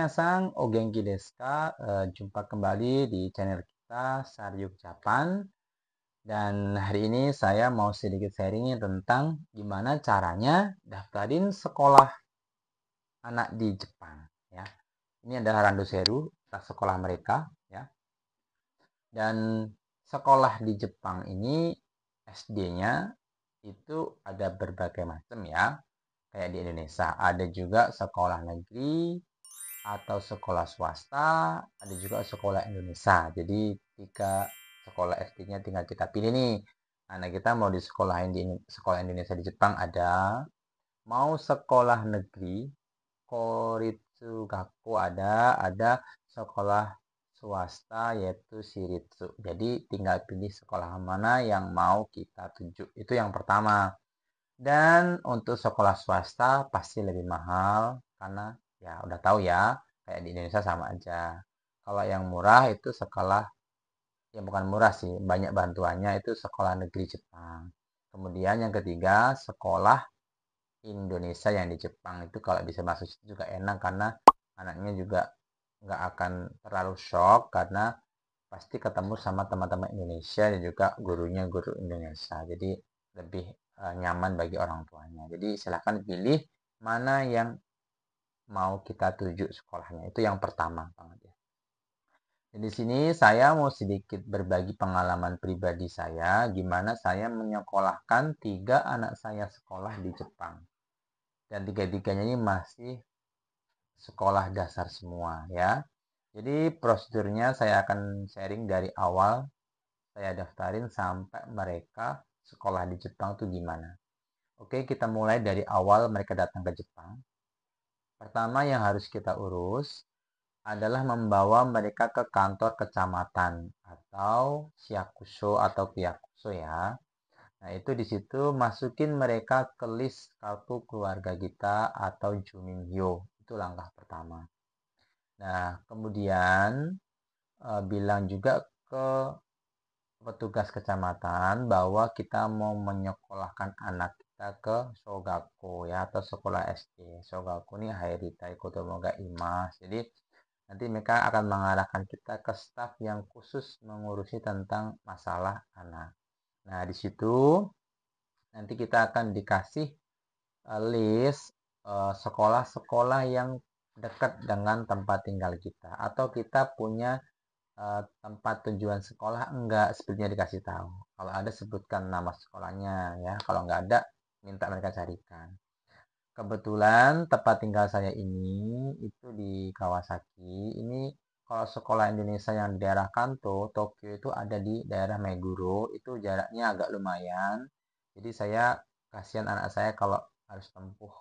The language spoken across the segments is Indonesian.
Minasan, o genki desu ka? Jumpa kembali di channel kita Saryuk Japan. Dan hari ini saya mau sedikit sharing tentang gimana caranya daftarin sekolah anak di Jepang. Ya, ini adalah randoseru, sekolah mereka. Ya, dan sekolah di Jepang ini SD-nya itu ada berbagai macam ya. Kayak di Indonesia ada juga sekolah negeri atau sekolah swasta, ada juga sekolah Indonesia. Jadi tiga sekolah SD-nya tinggal kita pilih nih. Anak kita mau di sekolah Indonesia di Jepang ada, mau sekolah negeri, Koritsugaku ada sekolah swasta yaitu Shiritsu. Jadi tinggal pilih sekolah mana yang mau kita tuju. Itu yang pertama. Dan untuk sekolah swasta pasti lebih mahal karena ya udah tahu ya, kayak di Indonesia sama aja. Kalau yang murah itu sekolah, yang bukan murah sih, banyak bantuannya itu sekolah negeri Jepang. Kemudian yang ketiga, sekolah Indonesia yang di Jepang itu kalau bisa masuk situ juga enak karena anaknya juga nggak akan terlalu shock karena pasti ketemu sama teman-teman Indonesia dan juga gurunya guru Indonesia. Jadi lebih nyaman bagi orang tuanya. Jadi silahkan pilih mana yang mau kita tuju sekolahnya. Itu yang pertama banget ya. Dan di sini saya mau sedikit berbagi pengalaman pribadi saya, gimana saya menyekolahkan 3 anak saya sekolah di Jepang. Dan tiga-tiganya ini masih sekolah dasar semua ya. Jadi prosedurnya saya akan sharing dari awal saya daftarin sampai mereka sekolah di Jepang tuh gimana. Oke, kita mulai dari awal mereka datang ke Jepang. Pertama yang harus kita urus adalah membawa mereka ke kantor kecamatan atau Shiakusho atau Kiyakuso ya. Nah, itu di situ masukin mereka ke list kartu keluarga kita atau Juminhyo. Itu langkah pertama. Nah, kemudian bilang juga ke petugas kecamatan bahwa kita mau menyekolahkan anak kita ke Shogaku ya atau sekolah SD. Shogaku ini Hairitai Kodomoga Imas. Jadi nanti mereka akan mengarahkan kita ke staf yang khusus mengurusi tentang masalah anak. Nah, di situ nanti kita akan dikasih list sekolah-sekolah yang dekat dengan tempat tinggal kita atau kita punya tempat tujuan sekolah enggak, sepertinya dikasih tahu. Kalau ada sebutkan nama sekolahnya ya. Kalau enggak ada, minta mereka carikan. Kebetulan tempat tinggal saya ini itu di Kawasaki. Ini kalau sekolah Indonesia yang di daerah Kanto, Tokyo itu ada di daerah Meguro. Itu jaraknya agak lumayan. Jadi saya kasihan anak saya kalau harus tempuh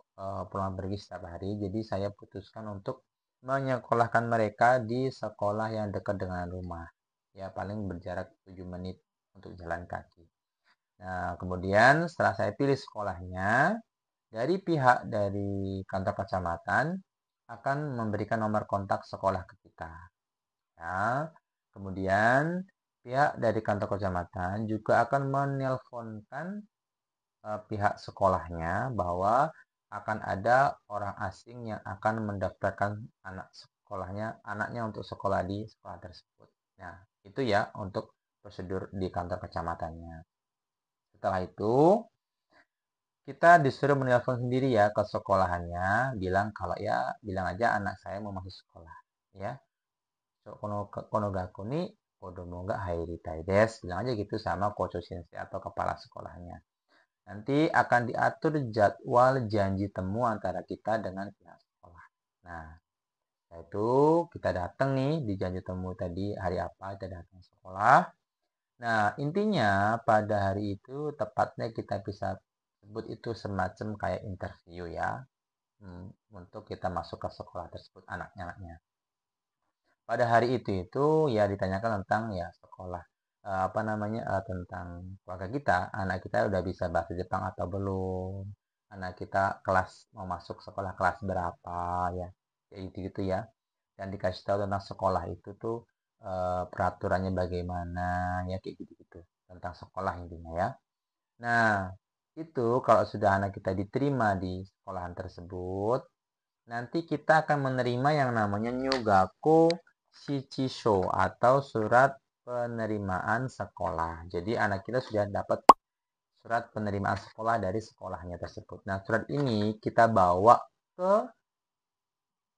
pulang pergi setiap hari. Jadi saya putuskan untuk menyekolahkan mereka di sekolah yang dekat dengan rumah. Ya paling berjarak 7 menit untuk jalan kaki. Nah, kemudian setelah saya pilih sekolahnya, dari kantor kecamatan akan memberikan nomor kontak sekolah ke kita. Ya. Kemudian pihak dari kantor kecamatan juga akan menelponkan pihak sekolahnya bahwa akan ada orang asing yang akan mendaftarkan anaknya untuk sekolah di sekolah tersebut. Nah, itu ya untuk prosedur di kantor kecamatannya. Setelah itu, kita disuruh menelpon sendiri ya ke sekolahannya, bilang aja anak saya mau masuk sekolah, ya. So, konogaku ni kodomo ga hairitai desu, bilang aja gitu sama kocho sensei atau kepala sekolahnya. Nanti akan diatur jadwal janji temu antara kita dengan pihak sekolah. Nah, itu kita datang nih di janji temu tadi hari apa kita datang sekolah. Nah, intinya pada hari itu tepatnya kita bisa sebut itu semacam kayak interview ya. Untuk kita masuk ke sekolah tersebut anaknya. Pada hari itu ya ditanyakan tentang ya sekolah tentang keluarga kita, anak kita udah bisa bahasa Jepang atau belum, anak kita mau masuk sekolah kelas berapa ya, kayak gitu ya. Dan dikasih tahu tentang sekolah itu tuh peraturannya bagaimana ya kayak gitu tentang sekolah intinya ya. Nah, itu kalau sudah anak kita diterima di sekolahan tersebut, nanti kita akan menerima yang namanya Nyugako Shichisho atau surat penerimaan sekolah. Jadi anak kita sudah dapat surat penerimaan sekolah dari sekolahnya tersebut. Nah, surat ini kita bawa ke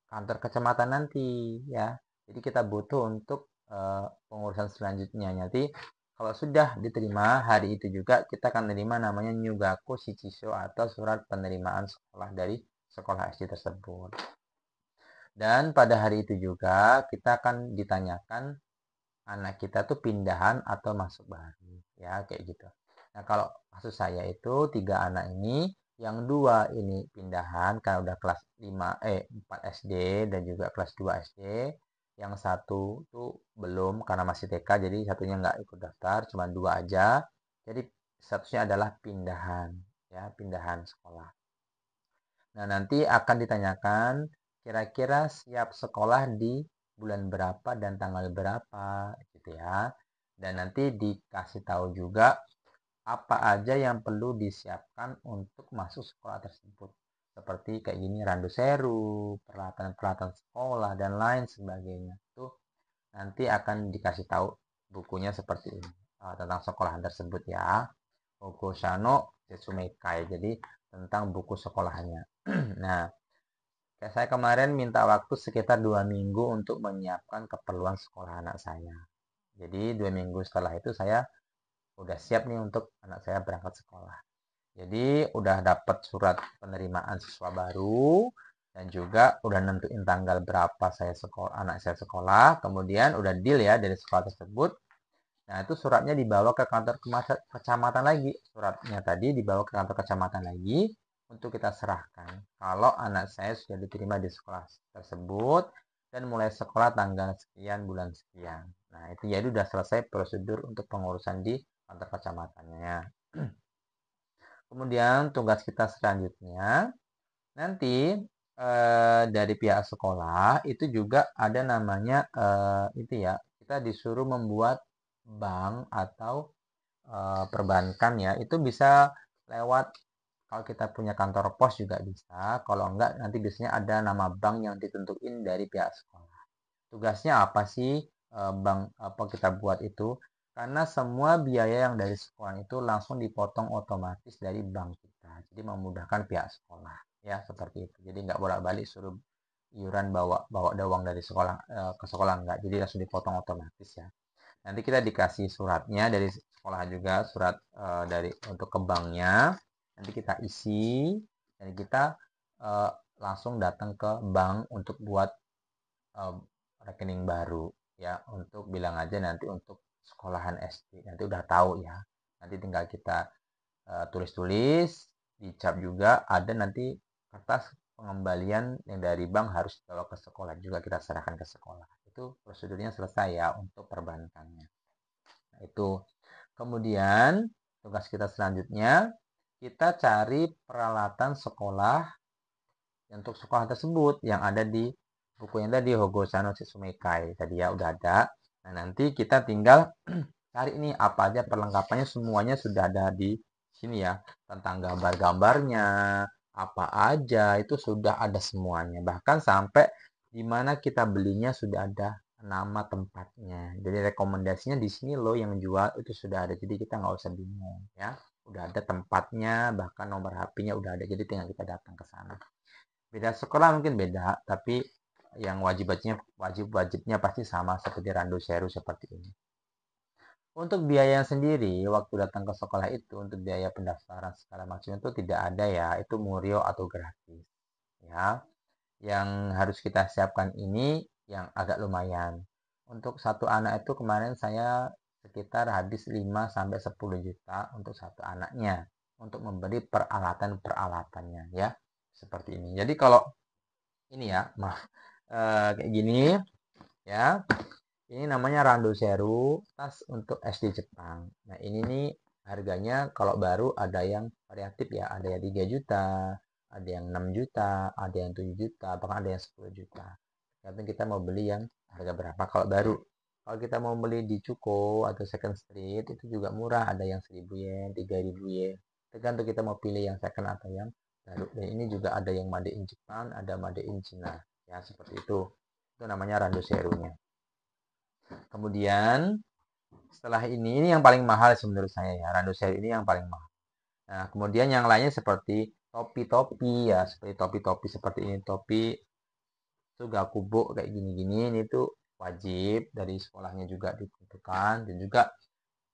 kantor kecamatan nanti ya. Jadi kita butuh untuk pengurusan selanjutnya. Nanti kalau sudah diterima hari itu juga kita akan menerima namanya Nyugako Shichisho atau surat penerimaan sekolah dari sekolah SD tersebut. Dan pada hari itu juga kita akan ditanyakan anak kita tuh pindahan atau masuk baru ya kayak gitu. Nah kalau kasus saya itu 3 anak ini yang 2 ini pindahan karena udah kelas 4 SD dan juga kelas 2 SD. Yang satu tuh belum karena masih TK jadi satunya nggak ikut daftar cuma 2 aja. Jadi statusnya adalah pindahan ya pindahan sekolah. Nah nanti akan ditanyakan kira-kira siap sekolah di bulan berapa dan tanggal berapa gitu ya. Dan nanti dikasih tahu juga apa aja yang perlu disiapkan untuk masuk sekolah tersebut. Seperti kayak gini randu seru, peralatan-peralatan sekolah dan lain sebagainya. Itu nanti akan dikasih tahu bukunya seperti ini tentang sekolahan tersebut ya. Hokusano Setsumekai. Jadi tentang buku sekolahnya. Nah, kayak saya kemarin minta waktu sekitar 2 minggu untuk menyiapkan keperluan sekolah anak saya. Jadi 2 minggu setelah itu saya udah siap nih untuk anak saya berangkat sekolah. Jadi udah dapat surat penerimaan siswa baru dan juga udah nentuin tanggal berapa anak saya sekolah. Kemudian udah deal ya dari sekolah tersebut. Nah itu suratnya dibawa ke kantor kecamatan lagi. Suratnya tadi dibawa ke kantor kecamatan lagi untuk kita serahkan. Kalau anak saya sudah diterima di sekolah tersebut dan mulai sekolah tanggal sekian bulan sekian. Nah itu jadi udah selesai prosedur untuk pengurusan di kantor kecamatannya. Kemudian tugas kita selanjutnya nanti dari pihak sekolah itu juga ada namanya itu ya kita disuruh membuat bank atau perbankan ya itu bisa lewat kalau kita punya kantor pos juga bisa kalau enggak nanti biasanya ada nama bank yang ditentuin dari pihak sekolah tugasnya apa sih bank apa kita buat itu karena semua biaya yang dari sekolah itu langsung dipotong otomatis dari bank kita jadi memudahkan pihak sekolah ya seperti itu jadi nggak bolak-balik suruh iuran bawa uang dari sekolah ke sekolah enggak jadi langsung dipotong otomatis ya nanti kita dikasih suratnya dari sekolah juga surat dari untuk ke banknya nanti kita isi dan kita uh, langsung datang ke bank untuk buat uh, rekening baru ya untuk bilang aja nanti untuk sekolahan SD nanti udah tahu ya nanti tinggal kita tulis-tulis dicap juga ada nanti kertas pengembalian yang dari bank harus dibawa ke sekolah juga kita serahkan ke sekolah itu prosedurnya selesai ya untuk perbankannya nah, itu kemudian tugas kita selanjutnya kita cari peralatan sekolah untuk sekolah tersebut yang ada di buku yang tadi Hogosano Setsumekai tadi ya udah ada. Nah, nanti kita tinggal cari nih apa aja perlengkapannya semuanya sudah ada di sini ya. Tentang gambar-gambarnya, apa aja itu sudah ada semuanya. Bahkan sampai di mana kita belinya sudah ada nama tempatnya. Jadi rekomendasinya di sini loh yang jual itu sudah ada. Jadi kita nggak usah bingung ya. Udah ada tempatnya, bahkan nomor HP-nya udah ada. Jadi tinggal kita datang ke sana. Beda sekolah mungkin beda, tapi yang wajibnya pasti sama seperti Randu Seru seperti ini. Untuk biaya sendiri, waktu datang ke sekolah itu, untuk biaya pendaftaran segala macam itu tidak ada ya, itu murio atau gratis. Ya, yang harus kita siapkan ini yang agak lumayan. Untuk satu anak itu kemarin saya sekitar habis 5 sampai 10 juta untuk satu anaknya untuk membeli peralatan-peralatannya ya. Seperti ini. Jadi kalau ini ya, maaf. Kayak gini ya. Ini namanya Rando Seru, tas untuk SD Jepang. Nah, ini nih harganya kalau baru ada yang variatif ya, ada yang 3 juta, ada yang 6 juta, ada yang 7 juta, bahkan ada yang 10 juta. Tapi kita mau beli yang harga berapa kalau baru. Kalau kita mau beli di Cuko atau Second Street itu juga murah, ada yang 1000 yen, 3000 yen. Tergantung kita mau pilih yang second atau yang baru. Dan ini juga ada yang made in Jepang, ada made in China. Ya, seperti itu. Itu namanya Randoseru-nya. Kemudian setelah ini yang paling mahal menurut saya ya. Randoseru ini yang paling mahal. Nah, kemudian yang lainnya seperti topi-topi ya, seperti topi-topi seperti ini, topi Sugakubo kayak gini-gini ini tuh wajib dari sekolahnya juga ditentukan, dan juga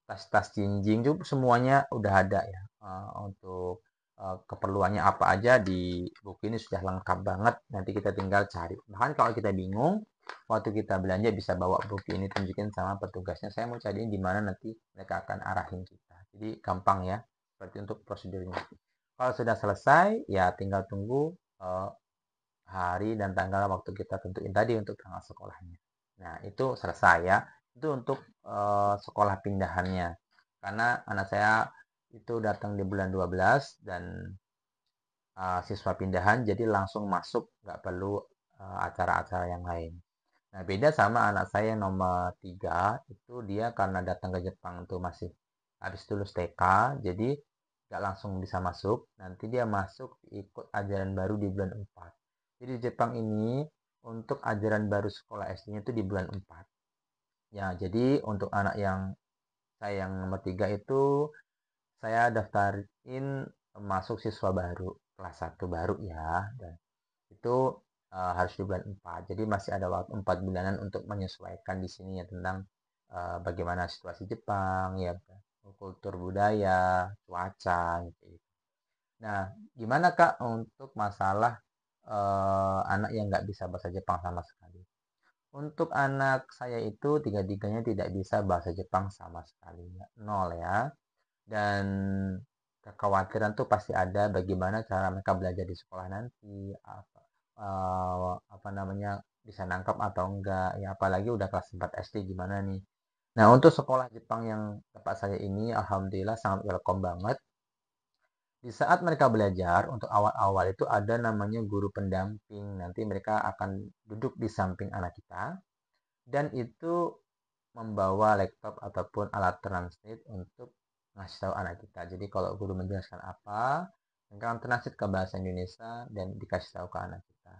tas-tas jinjing itu semuanya udah ada ya. Untuk keperluannya apa aja di buku ini sudah lengkap banget. Nanti kita tinggal cari. Bahkan kalau kita bingung, waktu kita belanja bisa bawa buku ini tunjukin sama petugasnya. Saya mau cariin di mana, nanti mereka akan arahin kita. Jadi gampang ya. Seperti untuk prosedurnya. Kalau sudah selesai, ya tinggal tunggu hari dan tanggal waktu kita tentuin tadi untuk tanggal sekolahnya. Nah, itu selesai ya. Itu untuk sekolah pindahannya. Karena anak saya itu datang di bulan 12 dan siswa pindahan, jadi langsung masuk, nggak perlu acara-acara yang lain. Nah, beda sama anak saya yang nomor 3, itu dia karena datang ke Jepang itu masih habis lulus TK, jadi nggak langsung bisa masuk. Nanti dia masuk ikut ajaran baru di bulan 4. Jadi di Jepang ini untuk ajaran baru sekolah SD-nya itu di bulan 4. Ya, jadi untuk anak yang saya yang nomor 3 itu saya daftarin masuk siswa baru kelas 1 baru ya, dan itu harus di bulan 4. Jadi masih ada waktu 4 bulanan untuk menyesuaikan di sini ya tentang bagaimana situasi Jepang ya, kultur budaya, cuaca gitu. Nah, gimana Kak untuk masalah anak yang nggak bisa bahasa Jepang sama sekali? Untuk anak saya itu tiga-tiganya tidak bisa bahasa Jepang sama sekali, ya. Nol ya. Dan kekhawatiran tuh pasti ada bagaimana cara mereka belajar di sekolah nanti, apa namanya, bisa nangkap atau enggak, ya apalagi udah kelas 4 SD gimana nih. Nah, untuk sekolah Jepang yang tempat saya ini, alhamdulillah sangat welcome banget. Di saat mereka belajar, untuk awal-awal itu ada namanya guru pendamping. Nanti mereka akan duduk di samping anak kita, dan itu membawa laptop ataupun alat translate untuk ngasih tahu anak kita. Jadi kalau guru menjelaskan apa, mereka akan translate ke bahasa Indonesia dan dikasih tahu ke anak kita.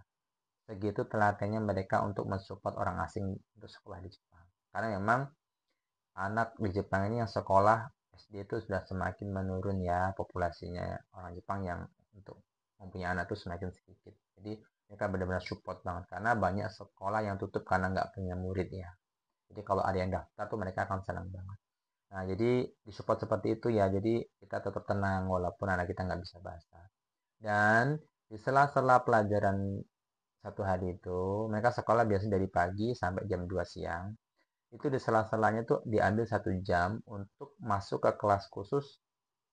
Segitu telatennya mereka untuk mensupport orang asing untuk sekolah di Jepang. Karena memang anak di Jepang ini yang sekolah SD itu sudah semakin menurun ya, populasinya orang Jepang yang untuk mempunyai anak itu semakin sedikit. Jadi mereka benar-benar support banget karena banyak sekolah yang tutup karena nggak punya murid ya. Jadi kalau ada yang daftar tuh mereka akan senang banget. Nah, jadi disupport seperti itu ya. Jadi kita tetap tenang walaupun anak kita nggak bisa bahasa. Dan di sela-sela pelajaran satu hari itu, mereka sekolah biasanya dari pagi sampai jam 2 siang. Itu di sela-selanya tuh diambil 1 jam untuk masuk ke kelas khusus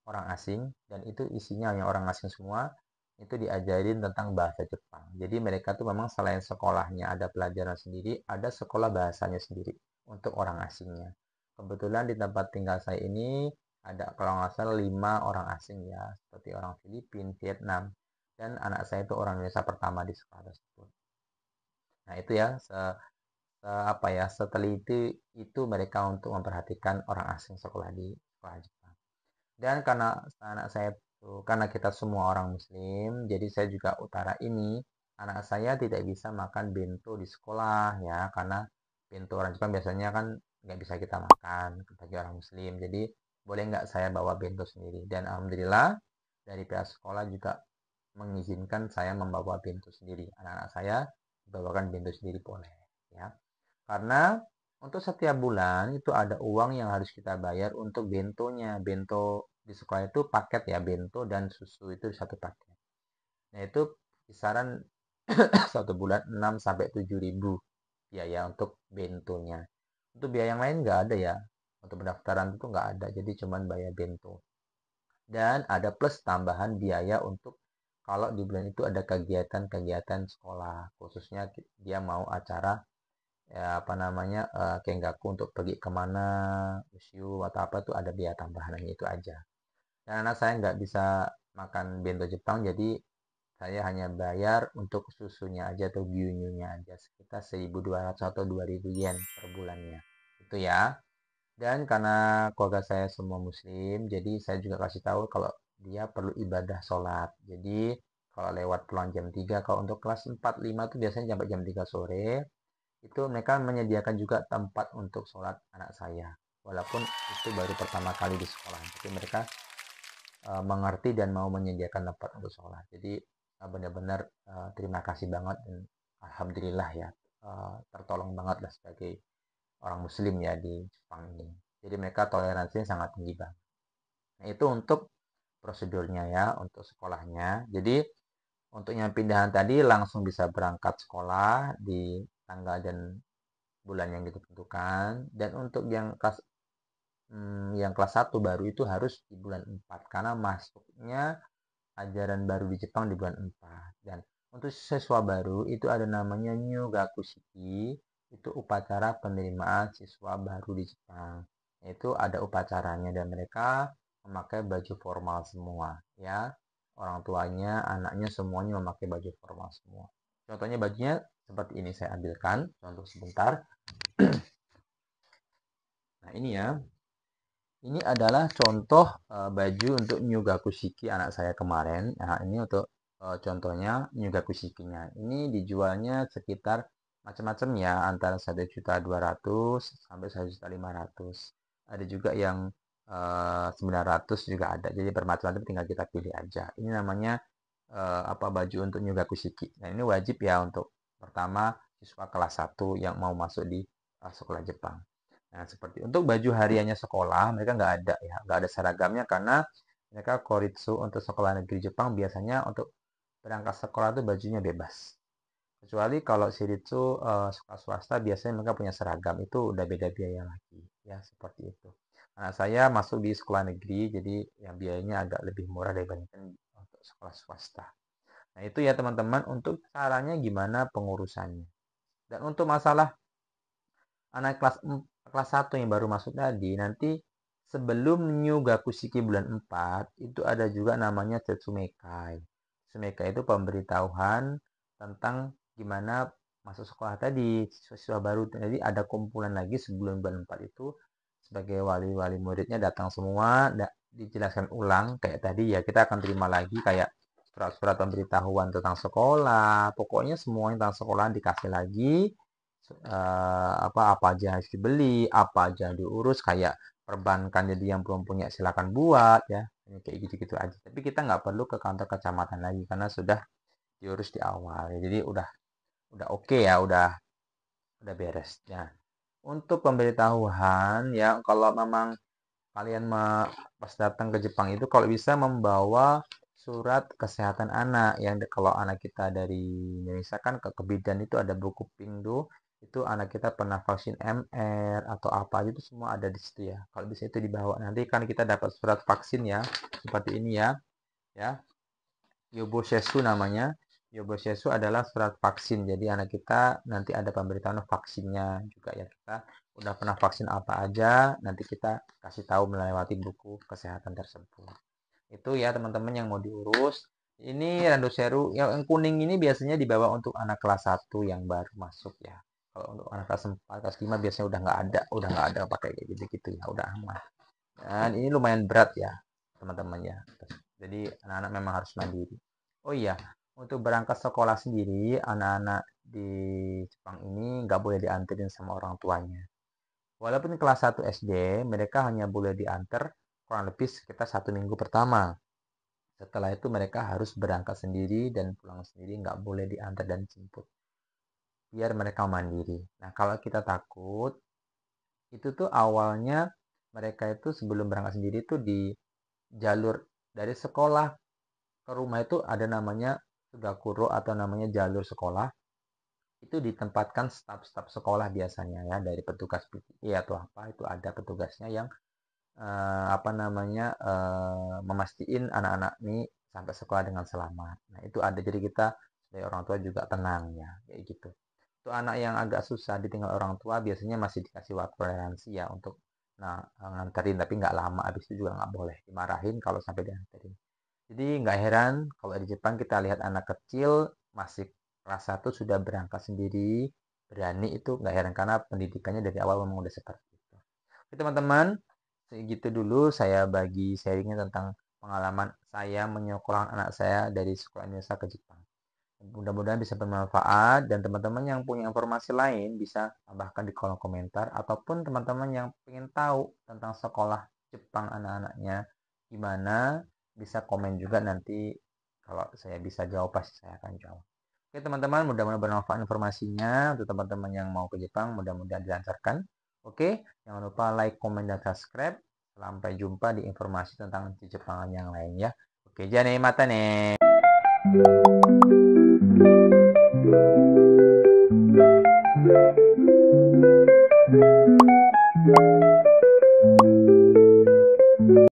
orang asing, dan itu isinya hanya orang asing semua. Itu diajarin tentang bahasa Jepang. Jadi mereka tuh memang selain sekolahnya ada pelajaran sendiri, ada sekolah bahasanya sendiri untuk orang asingnya. Kebetulan di tempat tinggal saya ini ada kalau nggak salah 5 orang asing ya, seperti orang Filipina, Vietnam, dan anak saya itu orang Indonesia pertama di sekolah tersebut. Nah, itu ya apa ya, seteliti itu mereka untuk memperhatikan orang asing sekolah di sekolah Jepang. Dan karena anak saya itu, karena kita semua orang Muslim, jadi saya juga utara ini anak saya tidak bisa makan bento di sekolah ya, karena bento orang Jepang biasanya kan nggak bisa kita makan bagi orang Muslim. Jadi boleh nggak saya bawa bento sendiri? Dan alhamdulillah dari pihak sekolah juga mengizinkan saya membawa bento sendiri. Anak-anak saya bawakan bento sendiri boleh ya. Karena untuk setiap bulan itu ada uang yang harus kita bayar untuk bentonya. Bento di sekolah itu paket ya, bento dan susu itu satu paket. Nah, itu kisaran satu bulan 6 sampai 7 ribu biaya untuk bentonya. Untuk biaya yang lain nggak ada ya. Untuk pendaftaran itu nggak ada, jadi cuman bayar bento. Dan ada plus tambahan biaya untuk kalau di bulan itu ada kegiatan-kegiatan sekolah, khususnya dia mau acara ya apa namanya, Kenggaku untuk pergi kemana, museum atau apa tuh ada biaya tambahannya itu aja. Dan anak saya nggak bisa makan bento Jepang, jadi saya hanya bayar untuk susunya aja atau gyunya aja sekitar 1.200 atau 2.000 yen per bulannya. Itu ya. Dan karena keluarga saya semua muslim, jadi saya juga kasih tahu kalau dia perlu ibadah sholat. Jadi kalau lewat pulang jam 3. Kalau untuk kelas 4, 5 itu biasanya sampai jam 3 sore. Itu mereka menyediakan juga tempat untuk sholat anak saya. Walaupun itu baru pertama kali di sekolah, tapi mereka mengerti dan mau menyediakan tempat untuk sholat. Jadi benar-benar terima kasih banget dan alhamdulillah ya, tertolong banget lah sebagai orang muslim ya di Jepang ini. Jadi mereka toleransinya sangat tinggi banget. Nah, itu untuk prosedurnya ya, untuk sekolahnya. Jadi untuk yang pindahan tadi langsung bisa berangkat sekolah di tanggal dan bulan yang ditentukan. Dan untuk yang kelas 1 baru itu harus di bulan 4 karena masuknya ajaran baru di Jepang di bulan 4. Dan untuk siswa baru itu ada namanya New Gakushiki, itu upacara penerimaan siswa baru di Jepang. Itu ada upacaranya dan mereka memakai baju formal semua ya. Orang tuanya, anaknya semuanya memakai baju formal semua. Contohnya bajunya seperti ini, saya ambilkan contoh sebentar. Nah, ini ya. Ini adalah contoh baju untuk Nyugakushiki anak saya kemarin. Nah, ini untuk contohnya Nyugakushikinya. Ini dijualnya sekitar macam-macam ya, antara 1.200.000 sampai 1.500.000. Ada juga yang 900 juga ada. Jadi bermacam-macam, tinggal kita pilih aja. Ini namanya baju untuk Nyugakushiki. Nah, ini wajib ya untuk pertama siswa kelas 1 yang mau masuk di sekolah Jepang. Nah, seperti untuk baju hariannya sekolah, mereka nggak ada ya, nggak ada seragamnya karena mereka Koritsu untuk sekolah negeri Jepang biasanya untuk berangkat sekolah itu bajunya bebas. Kecuali kalau Shiritsu sekolah swasta biasanya mereka punya seragam, itu udah beda biaya lagi ya, seperti itu. Anak saya masuk di sekolah negeri, jadi ya biayanya agak lebih murah dibandingkan untuk sekolah swasta. Nah, itu ya teman-teman untuk caranya gimana pengurusannya. Dan untuk masalah anak kelas 1 yang baru masuk tadi, nanti sebelum New Gakushiki bulan 4, itu ada juga namanya Tetsumekai. Tetsumekai itu pemberitahuan tentang gimana masuk sekolah tadi, siswa baru. Jadi ada kumpulan lagi sebelum bulan 4 itu, sebagai wali-wali muridnya datang semua, dijelaskan ulang kayak tadi ya, kita akan terima lagi kayak surat-surat pemberitahuan tentang sekolah, pokoknya semuanya tentang sekolah dikasih lagi. Apa aja harus dibeli, apa aja diurus, kayak perbankan jadi yang belum punya silakan buat ya. Kayak gitu-gitu aja. Tapi kita nggak perlu ke kantor kecamatan lagi karena sudah diurus di awal. Ya, jadi udah oke ya, udah beres. Nah, untuk pemberitahuan ya, kalau memang kalian pas datang ke Jepang itu kalau bisa membawa surat kesehatan anak yang kalau anak kita dari Indonesia kan ke bidan itu ada buku Pingdu, itu anak kita pernah vaksin MR atau apa itu semua ada di situ ya. Kalau bisa itu dibawa, nanti kan kita dapat surat vaksin ya, seperti ini ya. Ya, Yoboshesu namanya. Yoboshesu adalah surat vaksin. Jadi anak kita nanti ada pemberitahuan vaksinnya juga ya. Kita udah pernah vaksin apa aja, nanti kita kasih tahu melewati buku kesehatan tersebut. Itu ya teman-teman yang mau diurus. Ini Randoseru yang kuning ini biasanya dibawa untuk anak kelas 1 yang baru masuk ya. Kalau untuk anak kelas 4, kelas 5 biasanya udah nggak ada pakai kayak gitu-gitu ya, udah aman. Dan ini lumayan berat ya, teman-teman ya. Jadi anak-anak memang harus mandiri. Oh iya, untuk berangkat sekolah sendiri, anak-anak di Jepang ini nggak boleh dianterin sama orang tuanya. Walaupun kelas 1 SD, mereka hanya boleh diantar kurang lebih sekitar 1 minggu pertama. Setelah itu mereka harus berangkat sendiri dan pulang sendiri, nggak boleh diantar dan jemput. Biar mereka mandiri. Nah, kalau kita takut, itu tuh awalnya mereka itu sebelum berangkat sendiri tuh di jalur dari sekolah ke rumah itu ada namanya Sugakuro atau namanya jalur sekolah. Itu ditempatkan staf-staf sekolah biasanya ya, dari petugas PTI atau apa, itu ada petugasnya yang memastikan anak-anak ini sampai sekolah dengan selamat. Nah, itu ada, jadi kita sebagai orang tua juga tenang ya, kayak gitu. Untuk anak yang agak susah ditinggal orang tua biasanya masih dikasih waktu toleransi ya untuk nganterin, tapi nggak lama, habis itu juga nggak boleh dimarahin kalau sampai dianterin. Jadi nggak heran kalau di Jepang kita lihat anak kecil masih kelas 1 sudah berangkat sendiri, berani, itu nggak heran karena pendidikannya dari awal memang udah seperti itu. Oke teman-teman, segitu dulu saya bagi sharingnya tentang pengalaman saya menyekolahkan anak saya dari sekolah Indonesia ke Jepang. Mudah-mudahan bisa bermanfaat dan teman-teman yang punya informasi lain bisa tambahkan di kolom komentar ataupun teman-teman yang ingin tahu tentang sekolah Jepang anak-anaknya gimana bisa komen juga nanti kalau saya bisa jawab pasti saya akan jawab. Oke teman-teman, mudah-mudahan bermanfaat informasinya untuk teman-teman yang mau ke Jepang, mudah-mudahan dilancarkan. Oke, jangan lupa like, komen, dan subscribe. Sampai jumpa di informasi tentang Jepangan yang lain ya. Oke, jangan mata nih.